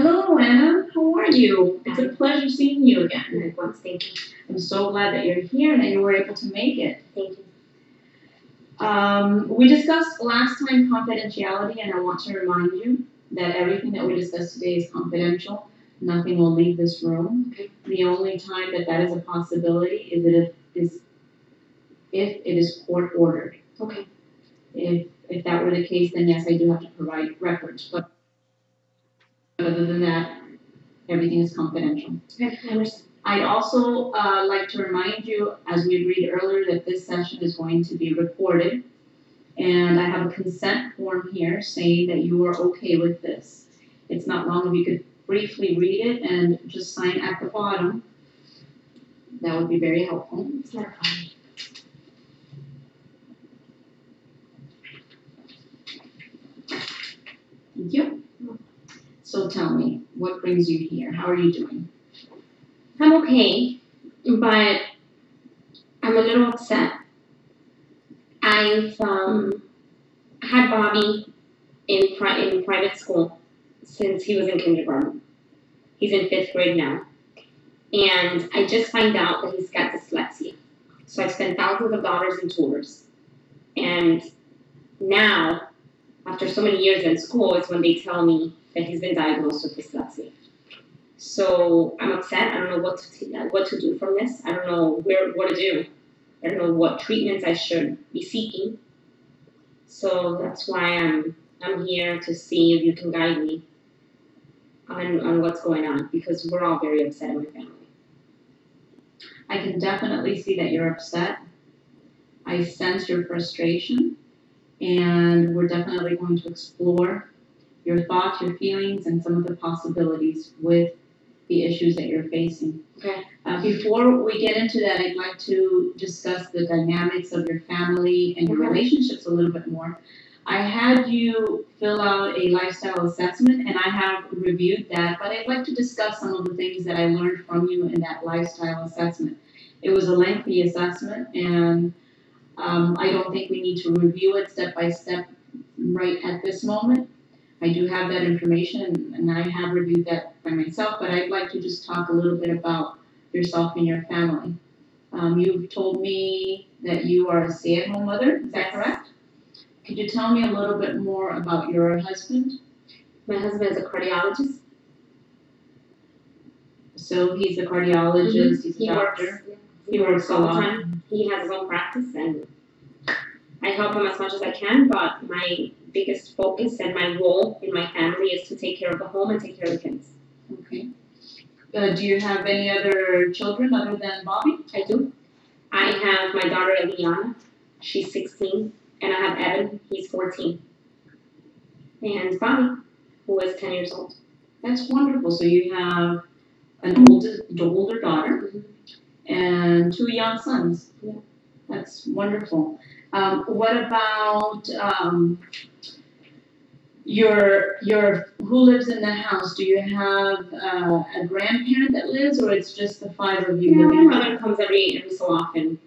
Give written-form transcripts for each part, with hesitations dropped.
Hello, Anna. How are you? It's a pleasure seeing you again. Likewise, thank you. I'm so glad that you're here and that you were able to make it. Thank you. We discussed last time confidentiality, and I want to remind you that everything that we discussed today is confidential. Nothing will leave this room. Okay. The only time that that is a possibility is if it is court ordered. Okay. If that were the case, then yes, I do have to provide records. But other than that, everything is confidential. Okay, I understand. I'd also like to remind you, as we agreed earlier, that this session is going to be recorded. And I have a consent form here saying that you are okay with this. It's not long if you could briefly read it and just sign at the bottom. That would be very helpful. It's not a problem. Thank you. So tell me, what brings you here? How are you doing? I'm okay, but I'm a little upset. I've had Bobby in private school since he was in kindergarten. He's in 5th grade now. And I just find out that he's got dyslexia. So I've spent thousands of dollars in tours. And now, after so many years in school, is when they tell me that he's been diagnosed with dyslexia. So I'm upset. I don't know what to do from this. I don't know what to do. I don't know what treatments I should be seeking. So that's why I'm here to see if you can guide me on what's going on, because we're all very upset in my family. I can definitely see that you're upset. I sense your frustration, and we're definitely going to explore your thoughts, your feelings, and some of the possibilities with the issues that you're facing. Okay. Before we get into that, I'd like to discuss the dynamics of your family and your relationships a little bit more. I had you fill out a lifestyle assessment, and I have reviewed that, but I'd like to discuss some of the things that I learned from you in that lifestyle assessment. It was a lengthy assessment, and I don't think we need to review it step by step right at this moment. I do have that information, and I have reviewed that by myself, but I'd like to just talk a little bit about yourself and your family. You've told me that you are a stay-at-home mother, is that correct? Could you tell me a little bit more about your husband? My husband is a cardiologist. So he's a cardiologist, he's a He doctor. He works all the time. He has his own practice, and I help him as much as I can, but my biggest focus and my role in my family is to take care of the home and take care of the kids. Okay. Do you have any other children other than Bobby? I do. I have my daughter Eliana. She's 16. And I have Evan. He's 14. And Bobby, who is 10 years old. That's wonderful. So you have an older daughter and 2 young sons. Yeah. That's wonderful. What about who lives in the house? Do you have a grandparent that lives, or it's just the 5 of you Yeah, living? my mother comes every so often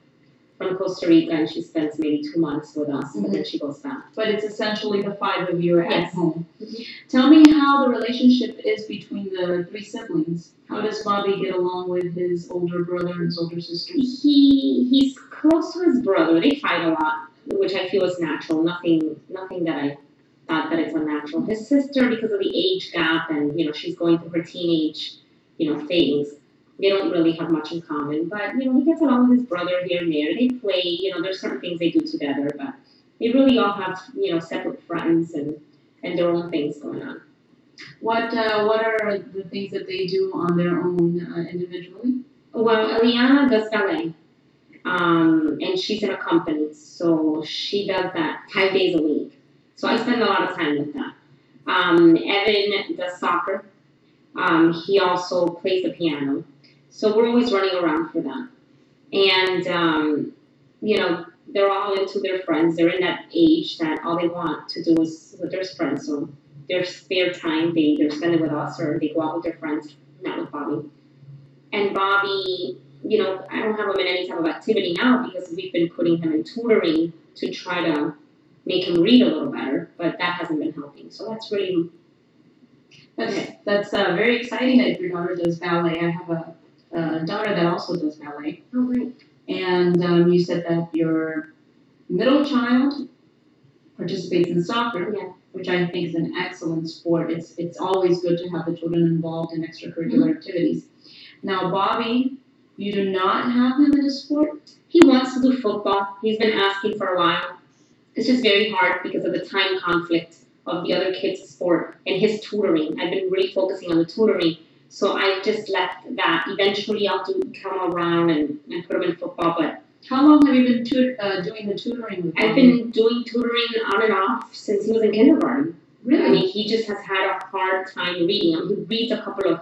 from Costa Rica, and she spends maybe 2 months with us, and then she goes back. But it's essentially the 5 of you at Yes. home. Tell me how the relationship is between the 3 siblings. How does Bobby get along with his older brother and his older sisters? He's close to his brother. They fight a lot, which I feel is natural. Nothing that I thought that it's unnatural. His sister, because of the age gap, and she's going through her teenage, phase. They don't really have much in common, but he gets along with his brother here and there. They play. There's certain things they do together, but they really all have separate friends and their own things going on. What are the things that they do on their own individually? Well, Eliana does ballet, and she's in a company, so she does that 5 days a week. So I spend a lot of time with that. Evan does soccer. He also plays the piano. So we're always running around for that. And, they're all into their friends. They're in that age that all they want to do is with their friends. So their spare time, they spend it with us, or they go out with their friends, not with Bobby. And Bobby, I don't have him in any type of activity now because we've been putting him in tutoring to try to make him read a little better, but that hasn't been helping. So that's really That's very exciting that your daughter does ballet. I have a daughter that also does ballet. Oh, great. And you said that your middle child participates in soccer, Yeah. which I think is an excellent sport. It's always good to have the children involved in extracurricular activities. Now, Bobby, you do not have him in a sport? He wants to do football. He's been asking for a while. It's just very hard because of the time conflict of the other kids' sport and his tutoring. I've been really focusing on the tutoring. So I just left that. Eventually I'll come around and put him in football, but how long have you been doing the tutoring with I've been doing tutoring on and off since he was in kindergarten. Really? I mean, he just has had a hard time reading. He reads a couple of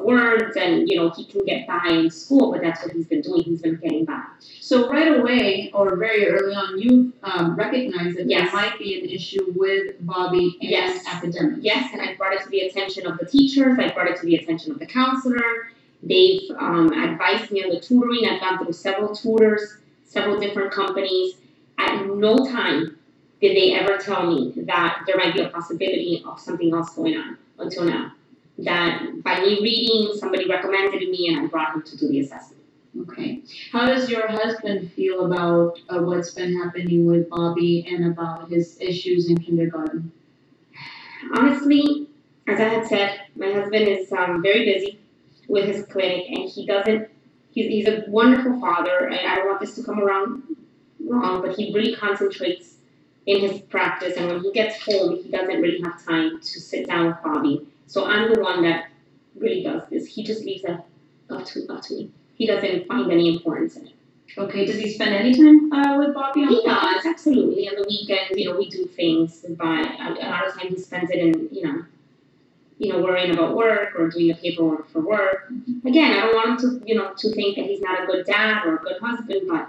words and, he can get by in school, but that's what he's been doing. He's been getting by. So right away, or very early on, you recognized that yes. there might be an issue with Bobby and yes. academics. Yes, and I brought it to the attention of the teachers. I brought it to the attention of the counselor. They've advised me on the tutoring. I've gone through several tutors, several different companies. At no time did they ever tell me that there might be a possibility of something else going on until now. That by me reading, somebody recommended me and I brought him to do the assessment. Okay. How does your husband feel about what's been happening with Bobby and about his issues in kindergarten? Honestly, as I had said, my husband is very busy with his clinic and he's a wonderful father. And I don't want this to come around wrong, but he really concentrates in his practice. And when he gets home, he doesn't really have time to sit down with Bobby. So I'm the one that really does this. He just leaves that up to me. He doesn't find any importance in it. Okay. Does he spend any time with Bobby? He does, absolutely. On the weekends, we do things, but a lot of time he spends it in, worrying about work or doing the paperwork for work. Again, I don't want him to think that he's not a good dad or a good husband, but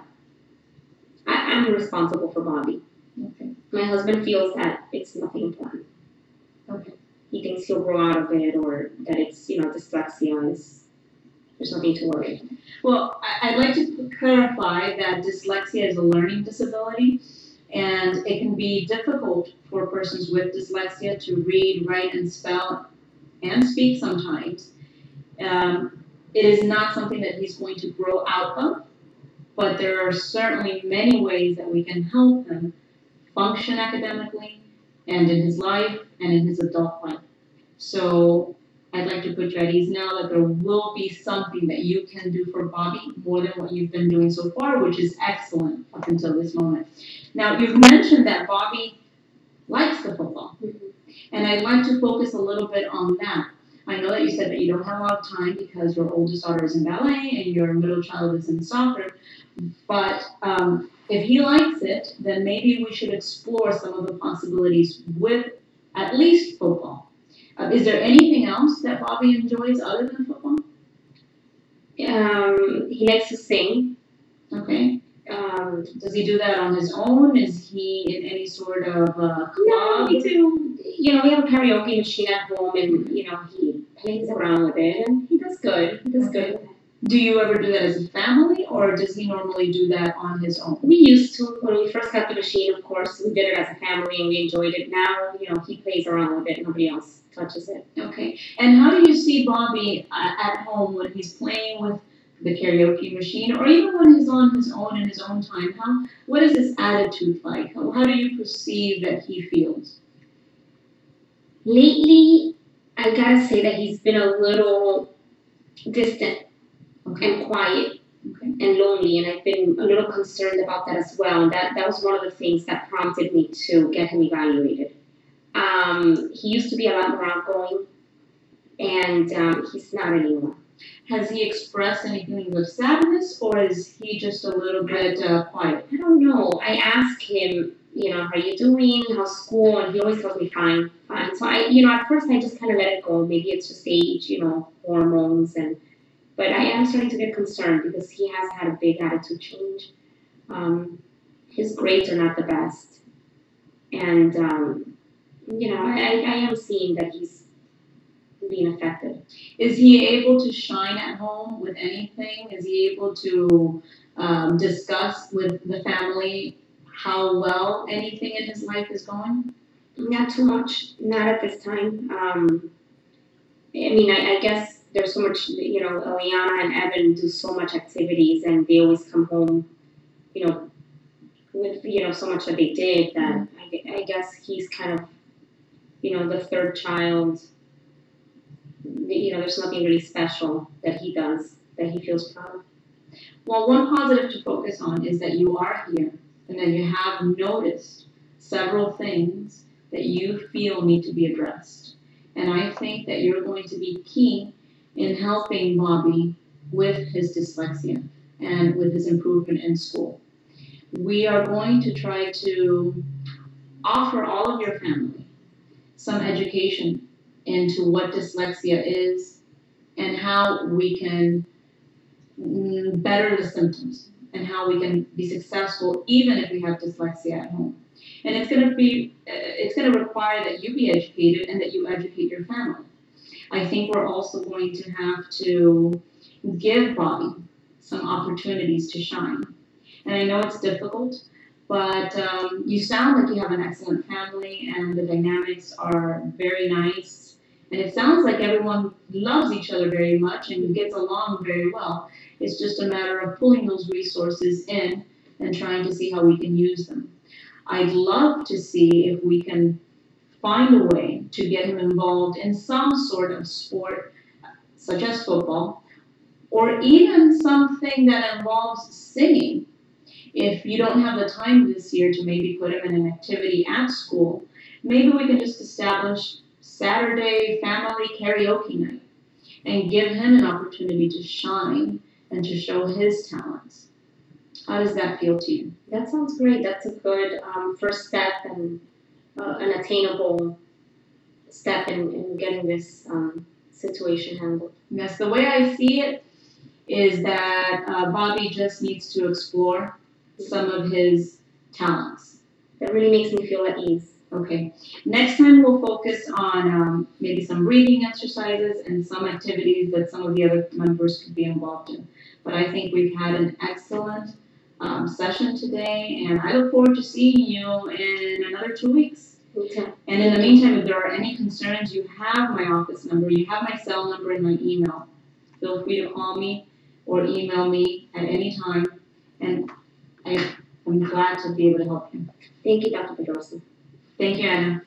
I'm responsible for Bobby. Okay. My husband feels that it's nothing important. Okay. He thinks he'll grow out of it or that it's, dyslexia is, there's nothing to worry about. Well, I'd like to clarify that dyslexia is a learning disability, and it can be difficult for persons with dyslexia to read, write, and spell, and speak sometimes. It is not something that he's going to grow out of, but there are certainly many ways that we can help him function academically and in his life and in his adult life. So I'd like to put you at ease now that there will be something that you can do for Bobby more than what you've been doing so far, which is excellent up until this moment. Now, you've mentioned that Bobby likes the football, and I'd like to focus a little bit on that. I know that you said that you don't have a lot of time because your oldest daughter is in ballet and your middle child is in soccer, but if he likes it, then maybe we should explore some of the possibilities with at least football. Is there anything else that Bobby enjoys other than football? He likes to sing. Okay. Does he do that on his own? Is he in any sort of club? No, we do. We have a karaoke machine at home, and he plays around with it, and he does good. He does good. Do you ever do that as a family, or does he normally do that on his own? We used to. When we first got the machine, of course, we did it as a family and we enjoyed it. Now, he plays around with it. Nobody else touches it. Okay. And how do you see Bobby at home when he's playing with the karaoke machine, or even when he's on his own in his own time? What is his attitude like? How do you perceive that he feels? Lately, I gotta say that he's been a little distant. Okay. And quiet, okay, and lonely, and I've been a little concerned about that as well. And that was one of the things that prompted me to get him evaluated. He used to be a lot more outgoing, and he's not anymore. Has he expressed any feelings of sadness, or is he just a little bit quiet? I don't know. I ask him, how are you doing? How's school? And he always tells me fine, fine. So at first I just kind of let it go. Maybe it's just age, hormones But I am starting to get concerned because he has had a big attitude change. His grades are not the best. And, I am seeing that he's being affected. Is he able to shine at home with anything? Is he able to discuss with the family how well anything in his life is going? Not too much. Not at this time. I mean, I guess there's so much, Eliana and Evan do so much activities and they always come home, with, so much that they did that I guess he's kind of, the third child. There's nothing really special that he does that he feels proud of. Well, one positive to focus on is that you are here and that you have noticed several things that you feel need to be addressed. And I think that you're going to be key in helping Bobby with his dyslexia and with his improvement in school. We are going to try to offer all of your family some education into what dyslexia is and how we can better the symptoms and how we can be successful even if we have dyslexia at home. And it's going to require that you be educated and that you educate your family. I think we're also going to have to give Bobby some opportunities to shine. And I know it's difficult, but you sound like you have an excellent family and the dynamics are very nice. And it sounds like everyone loves each other very much and gets along very well. It's just a matter of pulling those resources in and trying to see how we can use them. I'd love to see if we can find a way to get him involved in some sort of sport, such as football, or even something that involves singing. If you don't have the time this year to maybe put him in an activity at school, maybe we can just establish Saturday family karaoke night and give him an opportunity to shine and to show his talents. How does that feel to you? That sounds great. That's a good first step and an attainable step in getting this situation handled. Yes, the way I see it is that Bobby just needs to explore some of his talents. That really makes me feel at ease. Okay. Next time we'll focus on maybe some breathing exercises and some activities that some of the other members could be involved in. But I think we've had an excellent session today, and I look forward to seeing you in another 2 weeks. Okay. And in the meantime, if there are any concerns, you have my office number, you have my cell number and my email. Feel free to call me or email me at any time, and I'm glad to be able to help you. Thank you, Dr. Pedrosa. Thank you, Anna.